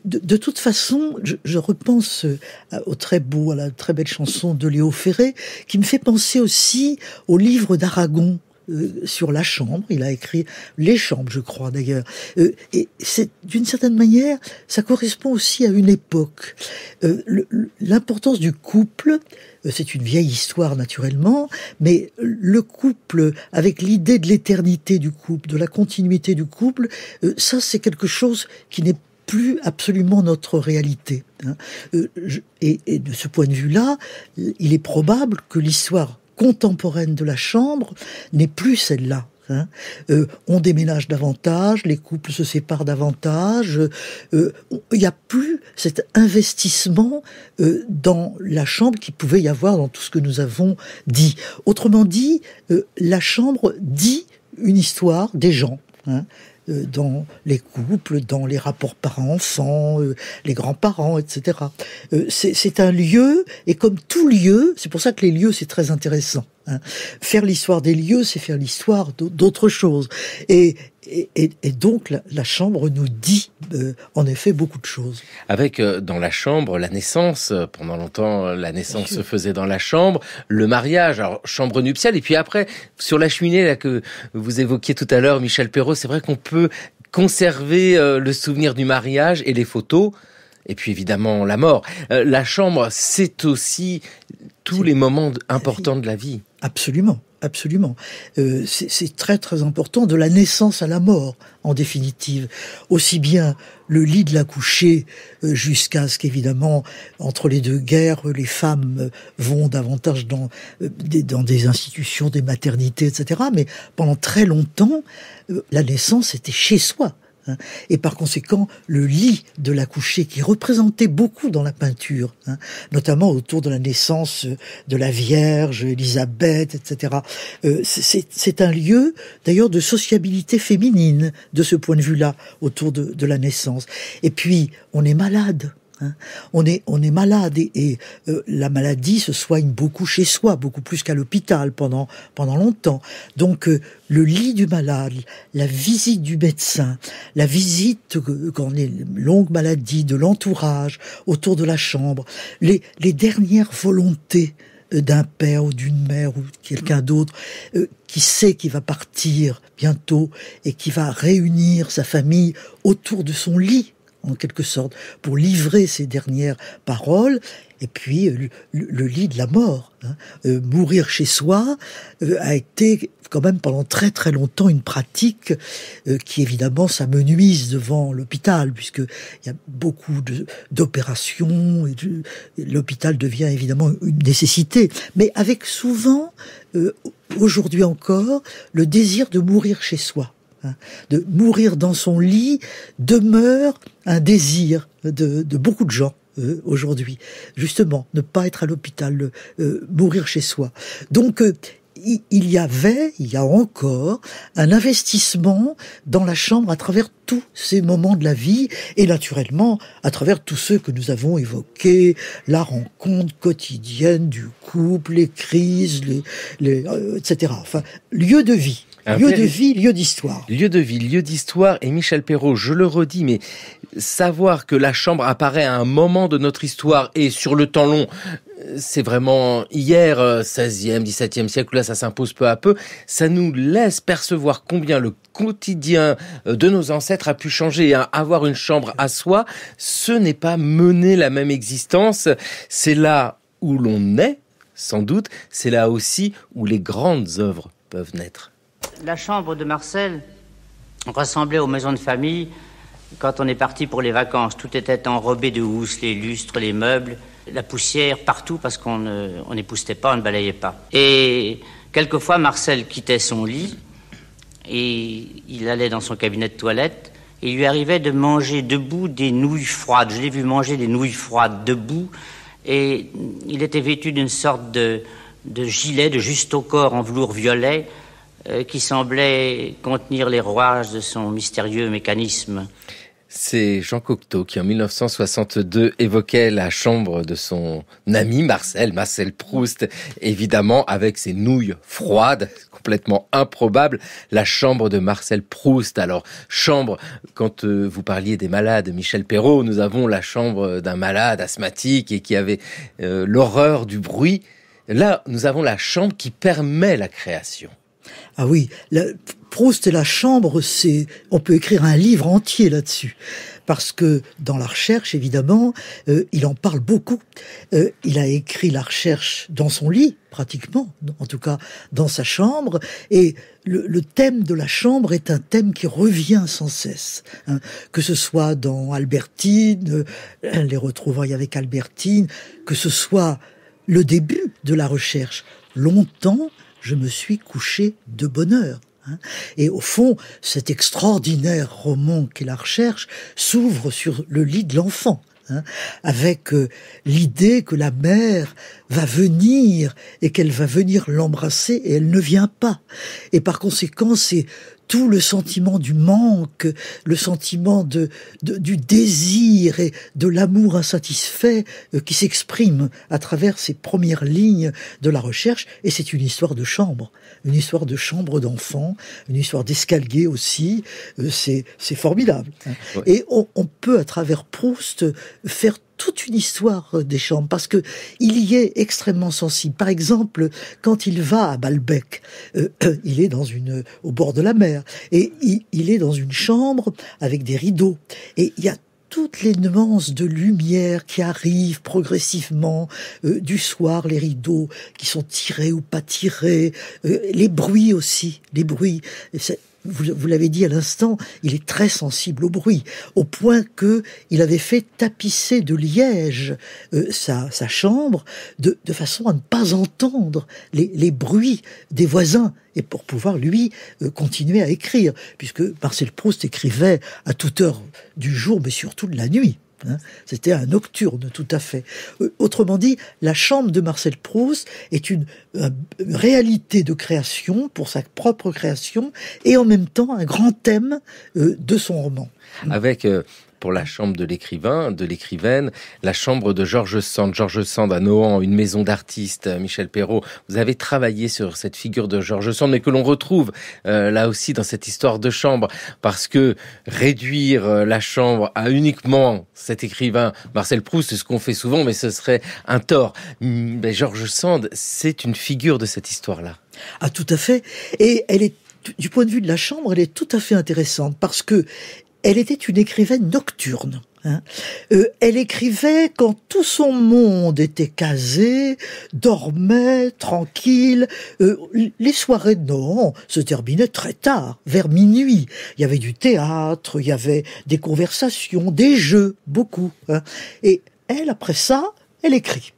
De toute façon, je repense à la très belle chanson de Léo Ferré, qui me fait penser aussi au livre d'Aragon sur la chambre. Il a écrit Les Chambres, je crois d'ailleurs. Et c'est d'une certaine manière, ça correspond aussi à une époque. L'importance du couple, c'est une vieille histoire naturellement, mais le couple, avec l'idée de l'éternité du couple, de la continuité du couple, ça c'est quelque chose qui n'est plus absolument notre réalité. Et de ce point de vue-là, il est probable que l'histoire contemporaine de la chambre n'est plus celle-là. On déménage davantage, les couples se séparent davantage, il n'y a plus cet investissement dans la chambre qu'il pouvait y avoir dans tout ce que nous avons dit. Autrement dit, la chambre dit une histoire des gens, dans les couples, dans les rapports parents-enfants, les grands-parents, etc. C'est un lieu, et comme tout lieu, c'est pour ça que les lieux, c'est très intéressant. Faire l'histoire des lieux, c'est faire l'histoire d'autres choses. Et donc, la chambre nous dit, en effet, beaucoup de choses. Avec, dans la chambre, la naissance. Pendant longtemps, la naissance se faisait dans la chambre. Le mariage, alors, chambre nuptiale. Et puis après, sur la cheminée, là, que vous évoquiez tout à l'heure, Michel Perrault, c'est vrai qu'on peut conserver le souvenir du mariage et les photos. Et puis, évidemment, la mort. La chambre, c'est aussi tous les moments importants de la vie. Absolument. Absolument. C'est très très important, de la naissance à la mort, en définitive. Aussi bien le lit de l'accouchée, jusqu'à ce qu'évidemment, entre les deux guerres, les femmes vont davantage dans des institutions, des maternités, etc. Mais pendant très longtemps, la naissance était chez soi. Et par conséquent, le lit de l'accouchée qui représentait beaucoup dans la peinture, notamment autour de la naissance de la Vierge, Élisabeth, etc. C'est un lieu, d'ailleurs, de sociabilité féminine, de ce point de vue-là, autour de la naissance. Et puis, on est malade. On est malade et la maladie se soigne beaucoup chez soi, beaucoup plus qu'à l'hôpital pendant longtemps. Donc le lit du malade, la visite du médecin, la visite quand on est longue maladie de l'entourage autour de la chambre, les dernières volontés d'un père ou d'une mère ou quelqu'un d'autre qui sait qu'il va partir bientôt et qui va réunir sa famille autour de son lit, en quelque sorte, pour livrer ses dernières paroles, et puis le lit de la mort. Mourir chez soi a été quand même pendant très très longtemps une pratique qui évidemment s'amenuise devant l'hôpital, puisque il y a beaucoup d'opérations, et l'hôpital devient évidemment une nécessité, mais avec souvent, aujourd'hui encore, le désir de mourir chez soi. De mourir dans son lit demeure un désir de beaucoup de gens aujourd'hui. Justement, ne pas être à l'hôpital, mourir chez soi. Donc, il y a encore un investissement dans la chambre à travers tous ces moments de la vie et naturellement à travers tous ceux que nous avons évoqués, la rencontre quotidienne du couple, les crises, etc. Enfin, lieu de vie. Lieu de vie, lieu d'histoire. Lieu de vie, lieu d'histoire. Et Michel Perrault, je le redis, mais savoir que la chambre apparaît à un moment de notre histoire et sur le temps long, c'est vraiment hier, 16e, 17e siècle, où là ça s'impose peu à peu, ça nous laisse percevoir combien le quotidien de nos ancêtres a pu changer. Avoir une chambre à soi, ce n'est pas mener la même existence. C'est là où l'on naît, sans doute. C'est là aussi où les grandes œuvres peuvent naître. La chambre de Marcel ressemblait aux maisons de famille quand on est parti pour les vacances. Tout était enrobé de housse, les lustres, les meubles, la poussière partout parce qu'on n'époussetait pas, on ne balayait pas. Et quelquefois, Marcel quittait son lit et il allait dans son cabinet de toilette et il lui arrivait de manger debout des nouilles froides. Je l'ai vu manger des nouilles froides debout et il était vêtu d'une sorte de gilet de juste au corps en velours violet qui semblait contenir les rouages de son mystérieux mécanisme. C'est Jean Cocteau qui, en 1962, évoquait la chambre de son ami Marcel Proust, évidemment avec ses nouilles froides, complètement improbable, la chambre de Marcel Proust. Alors, chambre, quand vous parliez des malades, Michel Perrault, nous avons la chambre d'un malade asthmatique et qui avait l'horreur du bruit. Là, nous avons la chambre qui permet la création. Ah oui, Proust et la chambre, on peut écrire un livre entier là-dessus. Parce que dans la recherche, évidemment, il en parle beaucoup. Il a écrit la recherche dans son lit, pratiquement, en tout cas dans sa chambre. Et le thème de la chambre est un thème qui revient sans cesse. Hein, que ce soit dans Albertine, les retrouvailles avec Albertine, que ce soit le début de la recherche. Longtemps, je me suis couché de bonne heure. Et au fond, cet extraordinaire roman qu'est la recherche s'ouvre sur le lit de l'enfant, avec l'idée que la mère va venir et qu'elle va venir l'embrasser et elle ne vient pas. Et par conséquent, c'est tout le sentiment du manque, le sentiment du désir et de l'amour insatisfait qui s'exprime à travers ces premières lignes de la recherche. Et c'est une histoire de chambre d'enfant, une histoire d'escalier aussi. C'est formidable. Ouais. Et on peut, à travers Proust, faire toute une histoire des chambres, parce que il y est extrêmement sensible. Par exemple, quand il va à Balbec, il est au bord de la mer, et il est dans une chambre avec des rideaux, et il y a toutes les nuances de lumière qui arrivent progressivement du soir, les rideaux qui sont tirés ou pas tirés, les bruits aussi, les bruits. Vous l'avez dit à l'instant, il est très sensible au bruit, au point que il avait fait tapisser de liège sa chambre de façon à ne pas entendre les bruits des voisins et pour pouvoir lui continuer à écrire, puisque Marcel Proust écrivait à toute heure du jour, mais surtout de la nuit. C'était un nocturne, tout à fait. Autrement dit, la chambre de Marcel Proust est une réalité de création, pour sa propre création, et en même temps un grand thème de son roman. Avec, pour la chambre de l'écrivaine, la chambre de George Sand. George Sand à Nohant, une maison d'artistes, Michel Perrault. Vous avez travaillé sur cette figure de George Sand, mais que l'on retrouve là aussi dans cette histoire de chambre, parce que réduire la chambre à uniquement cet écrivain Marcel Proust, c'est ce qu'on fait souvent, mais ce serait un tort. Mais George Sand, c'est une figure de cette histoire-là. Ah, tout à fait. Et elle est, du point de vue de la chambre, elle est tout à fait intéressante, parce que elle était une écrivaine nocturne. Elle écrivait quand tout son monde était casé, dormait, tranquille. Les soirées de Nohant se terminaient très tard, vers minuit. Il y avait du théâtre, il y avait des conversations, des jeux, beaucoup. Et elle, après ça, elle écrit.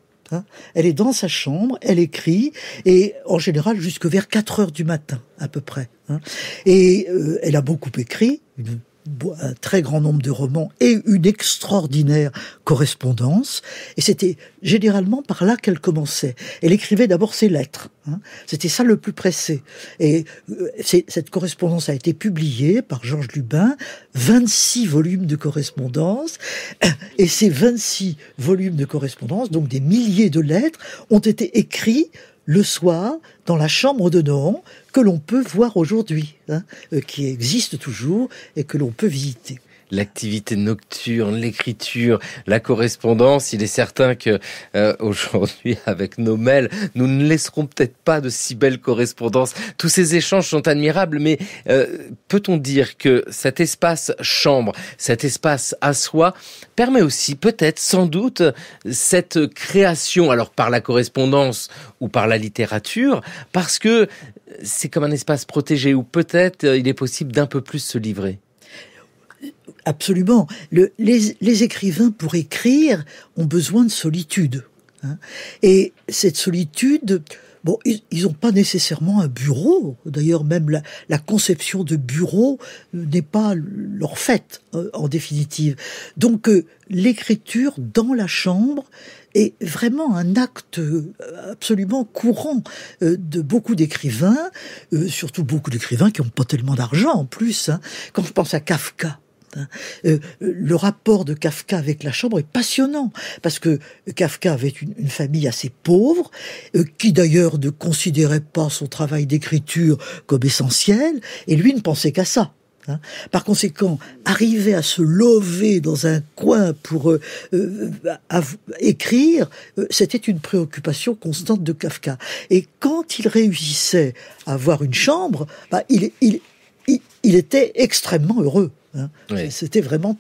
Elle est dans sa chambre, elle écrit, et en général jusque vers 4 heures du matin, à peu près. Et elle a beaucoup écrit, une un très grand nombre de romans et une extraordinaire correspondance. Et c'était généralement par là qu'elle commençait. Elle écrivait d'abord ses lettres. C'était ça le plus pressé. Et cette correspondance a été publiée par Georges Lubin, 26 volumes de correspondance. Et ces 26 volumes de correspondance, donc des milliers de lettres, ont été écrits le soir, dans la chambre de Nohant, que l'on peut voir aujourd'hui, qui existe toujours et que l'on peut visiter. L'activité nocturne, l'écriture, la correspondance, il est certain que aujourd'hui, avec nos mails, nous ne laisserons peut-être pas de si belles correspondances. Tous ces échanges sont admirables, mais peut-on dire que cet espace chambre, cet espace à soi, permet aussi peut-être, sans doute, cette création, alors par la correspondance ou par la littérature, parce que c'est comme un espace protégé où peut-être il est possible d'un peu plus se livrer. Absolument. Les écrivains, pour écrire, ont besoin de solitude. Et cette solitude, bon, ils n'ont pas nécessairement un bureau. D'ailleurs, même la conception de bureau n'est pas leur fait, en définitive. Donc, l'écriture dans la chambre est vraiment un acte absolument courant de beaucoup d'écrivains, surtout beaucoup d'écrivains qui n'ont pas tellement d'argent en plus. Quand je pense à Kafka, le rapport de Kafka avec la chambre est passionnant, parce que Kafka avait une famille assez pauvre, qui d'ailleurs ne considérait pas son travail d'écriture comme essentiel, et lui ne pensait qu'à ça. Par conséquent, arriver à se lever dans un coin pour écrire, c'était une préoccupation constante de Kafka. Et quand il réussissait à avoir une chambre, il était extrêmement heureux. Oui. C'était vraiment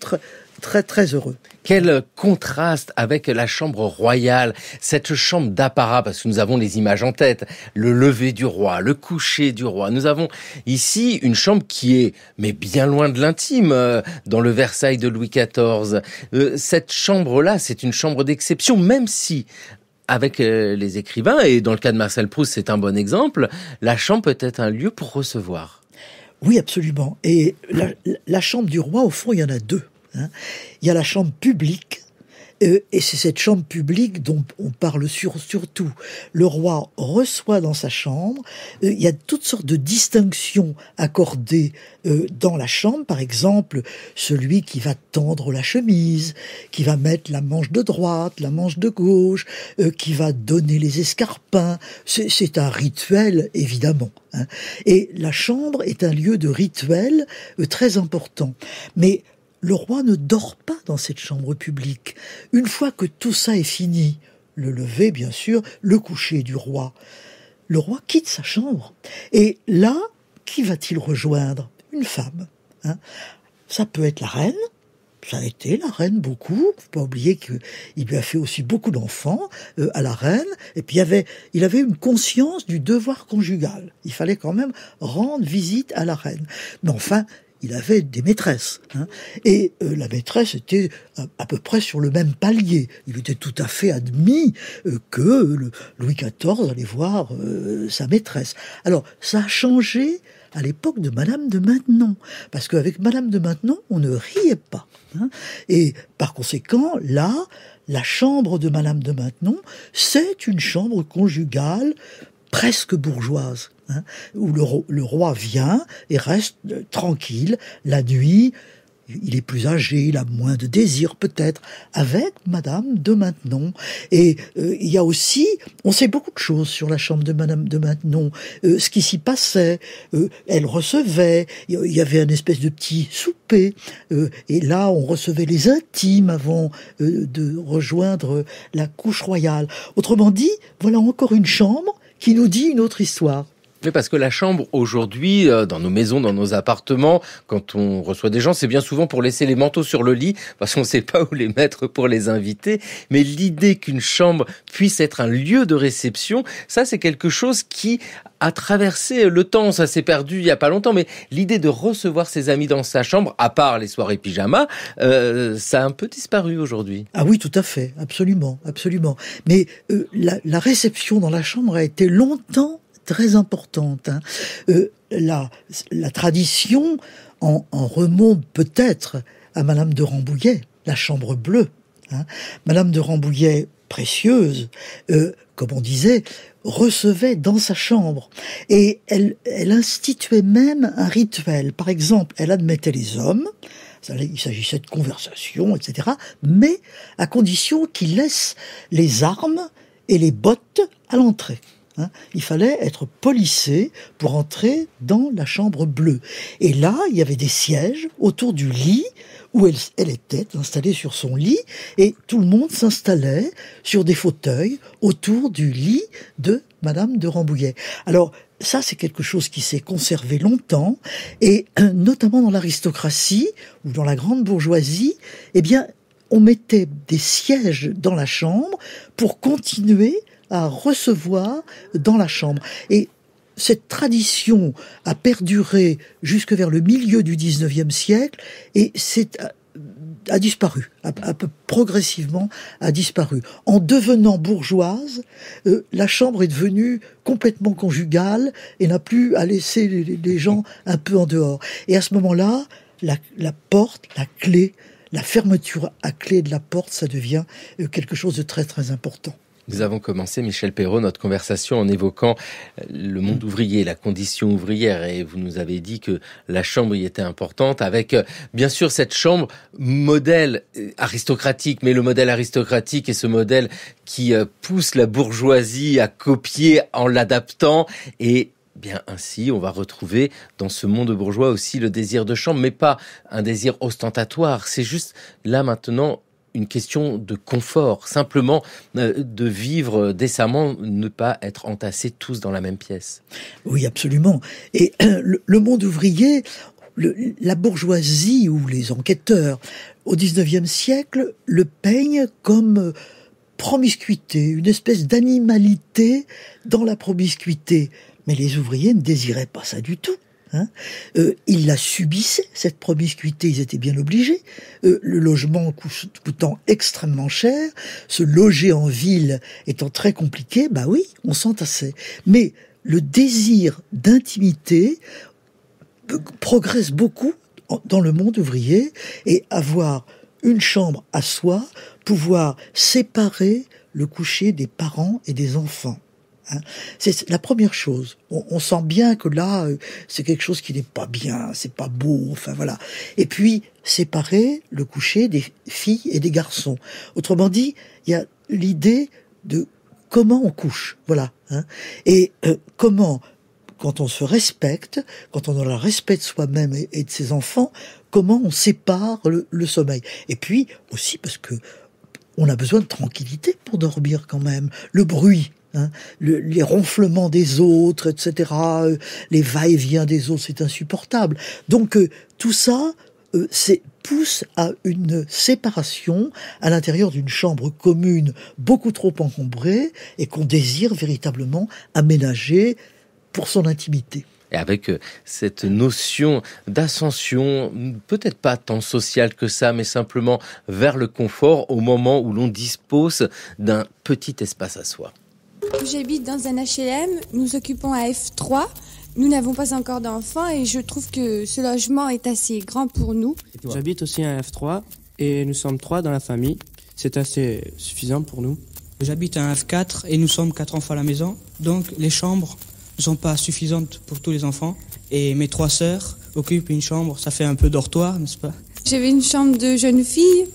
très très heureux. Quel contraste avec la chambre royale, cette chambre d'apparat, parce que nous avons les images en tête, le lever du roi, le coucher du roi. Nous avons ici une chambre qui est, mais bien loin de l'intime, dans le Versailles de Louis XIV. Cette chambre-là, c'est une chambre d'exception, même si, avec les écrivains, et dans le cas de Marcel Proust, c'est un bon exemple, la chambre peut être un lieu pour recevoir. Oui, absolument. Et la chambre du roi, au fond, il y en a deux. Il y a la chambre publique, et c'est cette chambre publique dont on parle surtout. Le roi reçoit dans sa chambre, il y a toutes sortes de distinctions accordées dans la chambre. Par exemple, celui qui va tendre la chemise, qui va mettre la manche de droite, la manche de gauche, qui va donner les escarpins. C'est un rituel, évidemment. Et la chambre est un lieu de rituel très important. Mais le roi ne dort pas dans cette chambre publique. Une fois que tout ça est fini, le lever, bien sûr, le coucher du roi, le roi quitte sa chambre. Et là, qui va-t-il rejoindre ? Une femme. Ça peut être la reine. Ça a été la reine beaucoup. Faut pas oublier qu'il lui a fait aussi beaucoup d'enfants à la reine. Et puis il avait une conscience du devoir conjugal. Il fallait quand même rendre visite à la reine. Mais enfin, il avait des maîtresses. Et la maîtresse était à peu près sur le même palier. Il était tout à fait admis que Louis XIV allait voir sa maîtresse. Alors, ça a changé à l'époque de Madame de Maintenon. Parce qu'avec Madame de Maintenon, on ne riait pas. Et par conséquent, là, la chambre de Madame de Maintenon, c'est une chambre conjugale presque bourgeoise, où le roi vient et reste tranquille la nuit. Il est plus âgé, il a moins de désir peut-être, avec Madame de Maintenon. Et il y a aussi, on sait beaucoup de choses sur la chambre de Madame de Maintenon, ce qui s'y passait. Elle recevait, il y avait une espèce de petit souper, et là on recevait les intimes avant de rejoindre la couche royale. Autrement dit, voilà encore une chambre qui nous dit une autre histoire. Oui, parce que la chambre, aujourd'hui, dans nos maisons, dans nos appartements, quand on reçoit des gens, c'est bien souvent pour laisser les manteaux sur le lit, parce qu'on ne sait pas où les mettre pour les inviter. Mais l'idée qu'une chambre puisse être un lieu de réception, ça, c'est quelque chose qui a traversé le temps. Ça s'est perdu il y a pas longtemps, mais l'idée de recevoir ses amis dans sa chambre, à part les soirées pyjama, ça a un peu disparu aujourd'hui. Ah oui, tout à fait, absolument, absolument. Mais la réception dans la chambre a été longtemps très importante. La tradition en remonte peut-être à Madame de Rambouillet, la chambre bleue. Madame de Rambouillet, précieuse, comme on disait, recevait dans sa chambre. Et elle instituait même un rituel. Par exemple, elle admettait les hommes, il s'agissait de conversations, etc., mais à condition qu'ils laissent les armes et les bottes à l'entrée. Il fallait être polissé pour entrer dans la chambre bleue. Et là, il y avait des sièges autour du lit où elle était installée sur son lit, et tout le monde s'installait sur des fauteuils autour du lit de Madame de Rambouillet. Alors, ça, c'est quelque chose qui s'est conservé longtemps, et notamment dans l'aristocratie ou dans la grande bourgeoisie, eh bien, on mettait des sièges dans la chambre pour continuer à recevoir dans la chambre. Et cette tradition a perduré jusque vers le milieu du XIXe siècle et a disparu, progressivement a disparu. En devenant bourgeoise, la chambre est devenue complètement conjugale et n'a plus à laisser les gens un peu en dehors. Et à ce moment-là, la porte, la clé, la fermeture à clé de la porte, ça devient quelque chose de très très important. Nous avons commencé, Michel Perrault, notre conversation en évoquant le monde ouvrier, la condition ouvrière, et vous nous avez dit que la chambre y était importante, avec bien sûr cette chambre modèle aristocratique, mais le modèle aristocratique est ce modèle qui pousse la bourgeoisie à copier en l'adaptant, et bien ainsi, on va retrouver dans ce monde bourgeois aussi le désir de chambre, mais pas un désir ostentatoire, c'est juste là maintenant une question de confort, simplement de vivre décemment, ne pas être entassés tous dans la même pièce. Oui, absolument. Et le monde ouvrier, la bourgeoisie ou les enquêteurs, au XIXe siècle, le peignent comme promiscuité, une espèce d'animalité dans la promiscuité. Mais les ouvriers ne désiraient pas ça du tout. Ils la subissaient, cette promiscuité, ils étaient bien obligés. Le logement coûtant extrêmement cher, se loger en ville étant très compliqué, bah oui, on s'entassait. Mais le désir d'intimité progresse beaucoup dans le monde ouvrier, et avoir une chambre à soi, pouvoir séparer le coucher des parents et des enfants. C'est la première chose. On sent bien que là, c'est quelque chose qui n'est pas bien, c'est pas beau, enfin voilà. Et puis, séparer le coucher des filles et des garçons. Autrement dit, il y a l'idée de comment on couche, voilà. Et comment, quand on se respecte, quand on a le respect de soi-même et de ses enfants, comment on sépare le sommeil. Et puis, aussi parce que on a besoin de tranquillité pour dormir quand même. Le bruit, les ronflements des autres, etc., les va-et-vient des autres, c'est insupportable. Donc tout ça pousse à une séparation à l'intérieur d'une chambre commune beaucoup trop encombrée et qu'on désire véritablement aménager pour son intimité. Et avec cette notion d'ascension, peut-être pas tant sociale que ça, mais simplement vers le confort au moment où l'on dispose d'un petit espace à soi. J'habite dans un HLM, nous occupons un F3. Nous n'avons pas encore d'enfants et je trouve que ce logement est assez grand pour nous. J'habite aussi à un F3 et nous sommes 3 dans la famille. C'est assez suffisant pour nous. J'habite à un F4 et nous sommes 4 enfants à la maison. Donc les chambres ne sont pas suffisantes pour tous les enfants. Et mes 3 sœurs occupent une chambre, ça fait un peu dortoir, n'est-ce pas? J'avais une chambre de jeune fille.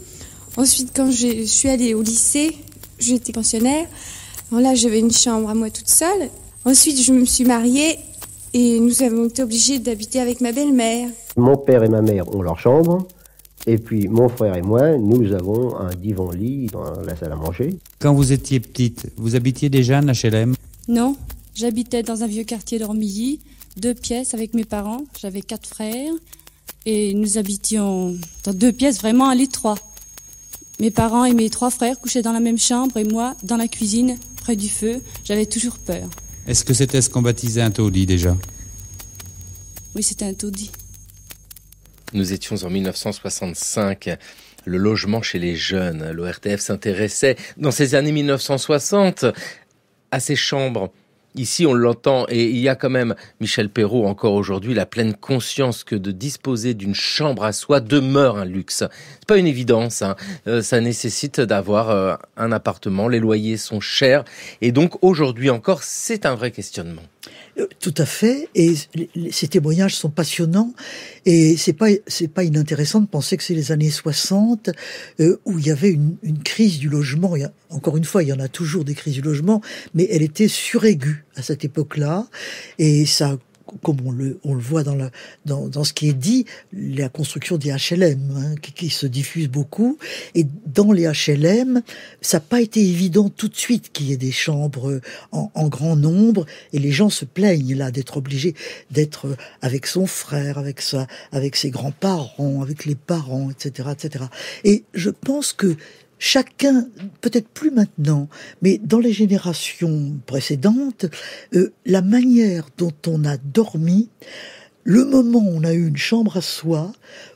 Ensuite, quand je suis allée au lycée, j'étais pensionnaire. Alors là, j'avais une chambre à moi toute seule. Ensuite, je me suis mariée et nous avons été obligés d'habiter avec ma belle-mère. Mon père et ma mère ont leur chambre. Et puis, mon frère et moi, nous avons un divan-lit dans la salle à manger. Quand vous étiez petite, vous habitiez déjà en HLM? Non, j'habitais dans un vieux quartier d'Ormilly, 2 pièces avec mes parents. J'avais 4 frères et nous habitions dans 2 pièces vraiment à l'étroit. Mes parents et mes 3 frères couchaient dans la même chambre et moi dans la cuisine, près du feu. J'avais toujours peur. Est-ce que c'était ce qu'on baptisait un taudis déjà? Oui, c'était un taudis. Nous étions en 1965. Le logement chez les jeunes. L'ORTF s'intéressait dans ces années 1960 à ces chambres ici on l'entend, et il y a quand même, Michel Perrault, encore aujourd'hui, la pleine conscience que de disposer d'une chambre à soi demeure un luxe. C'est pas une évidence, hein. Ça nécessite d'avoir un appartement, les loyers sont chers, et donc aujourd'hui encore, c'est un vrai questionnement. Tout à fait, et ces témoignages sont passionnants, et c'est pas inintéressant de penser que c'est les années 60 où il y avait une crise du logement. Encore une fois, il y en a toujours des crises du logement, mais elle était suraiguë à cette époque-là, et ça, comme on le voit dans ce qui est dit, la construction des HLM qui se diffuse beaucoup, et dans les HLM, ça n'a pas été évident tout de suite qu'il y ait des chambres en grand nombre, et les gens se plaignent là d'être obligés d'être avec son frère, avec ses grands-parents, avec les parents, etc., etc. Et je pense que chacun, peut-être plus maintenant, mais dans les générations précédentes, la manière dont on a dormi, le moment où on a eu une chambre à soi,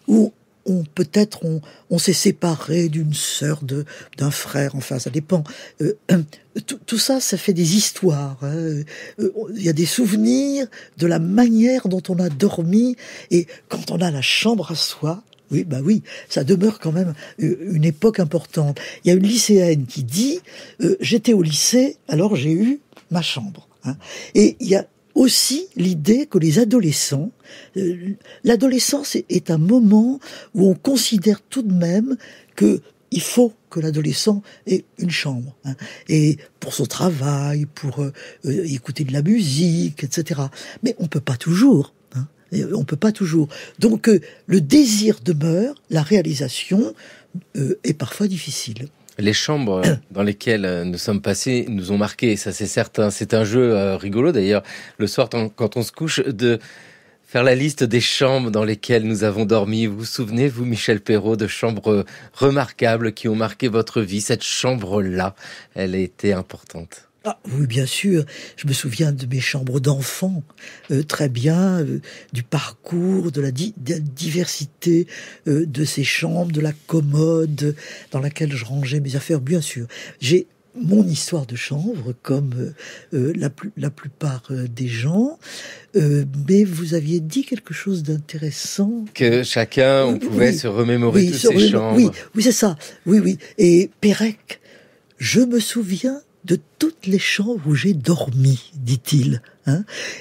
où on s'est séparé d'une sœur, d'un frère, enfin ça dépend. Tout ça fait des histoires. Il y a des souvenirs de la manière dont on a dormi, et quand on a la chambre à soi, oui, ça demeure quand même une époque importante. Il y a une lycéenne qui dit j'étais au lycée, alors j'ai eu ma chambre. Et il y a aussi l'idée que les adolescents, l'adolescence est un moment où on considère tout de même que il faut que l'adolescent ait une chambre, et pour son travail, pour écouter de la musique, etc. Mais on peut pas toujours. On peut pas toujours. Donc le désir demeure, la réalisation est parfois difficile. Les chambres dans lesquelles nous sommes passés nous ont marqués, ça c'est certain. C'est un jeu rigolo d'ailleurs, le soir quand on se couche, de faire la liste des chambres dans lesquelles nous avons dormi. Vous vous souvenez, vous, Michel Perrault, de chambres remarquables qui ont marqué votre vie? Cette chambre-là, elle a été importante. Ah, oui, bien sûr. Je me souviens de mes chambres d'enfants, très bien, du parcours, de la diversité de ces chambres, de la commode dans laquelle je rangeais mes affaires, bien sûr. J'ai mon histoire de chambre, comme la plupart des gens, mais vous aviez dit quelque chose d'intéressant. Que chacun, on pouvait se remémorer toutes ses chambres. Oui, c'est ça. Oui. Et Pérec, je me souviens de toutes les chambres où j'ai dormi, dit-il.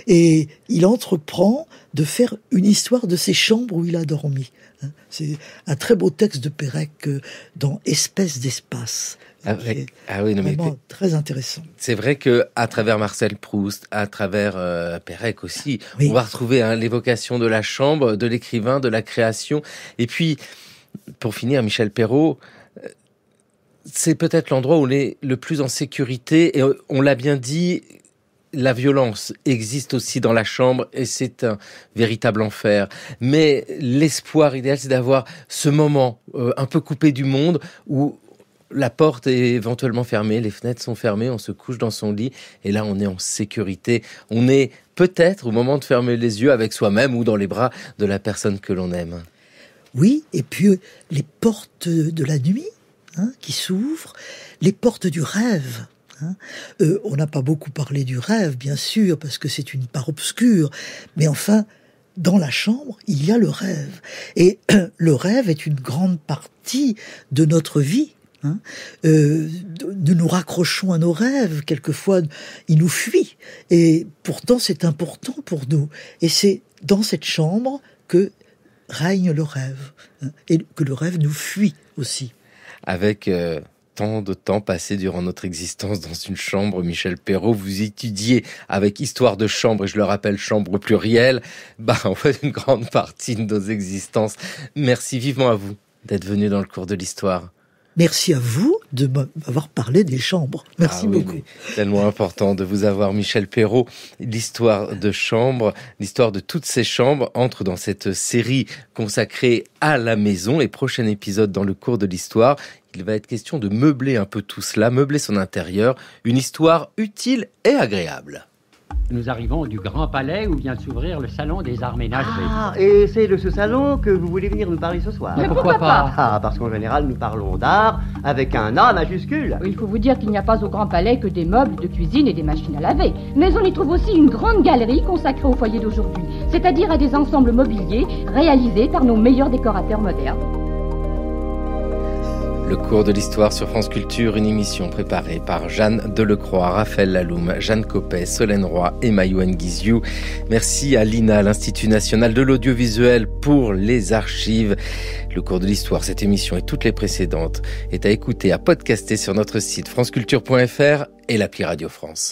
Et il entreprend de faire une histoire de ces chambres où il a dormi. C'est un très beau texte de Pérec dans Espèce d'espace. Vraiment très intéressant. C'est vrai que à travers Marcel Proust, à travers Pérec aussi, on va retrouver l'évocation de la chambre, de l'écrivain, de la création. Et puis, pour finir, Michel Perrault, c'est peut-être l'endroit où on est le plus en sécurité, et on l'a bien dit, la violence existe aussi dans la chambre et c'est un véritable enfer. Mais l'espoir idéal, c'est d'avoir ce moment un peu coupé du monde où la porte est éventuellement fermée, les fenêtres sont fermées, on se couche dans son lit et là on est en sécurité. On est peut-être au moment de fermer les yeux avec soi-même ou dans les bras de la personne que l'on aime. Oui, et puis les portes de la nuit qui s'ouvrent, les portes du rêve. On n'a pas beaucoup parlé du rêve, bien sûr, parce que c'est une part obscure, mais enfin, dans la chambre, il y a le rêve. Et le rêve est une grande partie de notre vie. Nous nous raccrochons à nos rêves, quelquefois ils nous fuient, et pourtant c'est important pour nous. Et c'est dans cette chambre que règne le rêve, et que le rêve nous fuit aussi. Avec tant de temps passé durant notre existence dans une chambre, Michel Perrault, vous étudiez avec Histoire de chambre, et je le rappelle, chambre plurielle, en fait une grande partie de nos existences. Merci vivement à vous d'être venu dans le cours de l'histoire. Merci à vous de m'avoir parlé des chambres. Merci beaucoup. Tellement important de vous avoir, Michel Perrault. L'histoire de chambre, l'histoire de toutes ces chambres entre dans cette série consacrée à la maison. Et prochain épisode dans le cours de l'histoire, il va être question de meubler un peu tout cela, meubler son intérieur. Une histoire utile et agréable. Nous arrivons du Grand Palais où vient de s'ouvrir le salon des arts ménagers. Ah, et c'est de ce salon que vous voulez venir nous parler ce soir. Mais pourquoi pas? Ah, parce qu'en général, nous parlons d'art avec un A majuscule. Il faut vous dire qu'il n'y a pas au Grand Palais que des meubles de cuisine et des machines à laver. Mais on y trouve aussi une grande galerie consacrée au foyer d'aujourd'hui, c'est-à-dire à des ensembles mobiliers réalisés par nos meilleurs décorateurs modernes. Le cours de l'histoire sur France Culture, une émission préparée par Jeanne Delecroix, Raphaël Laloum, Jeanne Coppet, Solène Roy et Mayouen Guiziou. Merci à l'INA, l'Institut National de l'Audiovisuel, pour les archives. Le cours de l'histoire, cette émission et toutes les précédentes, est à écouter, à podcaster sur notre site franceculture.fr et l'appli Radio France.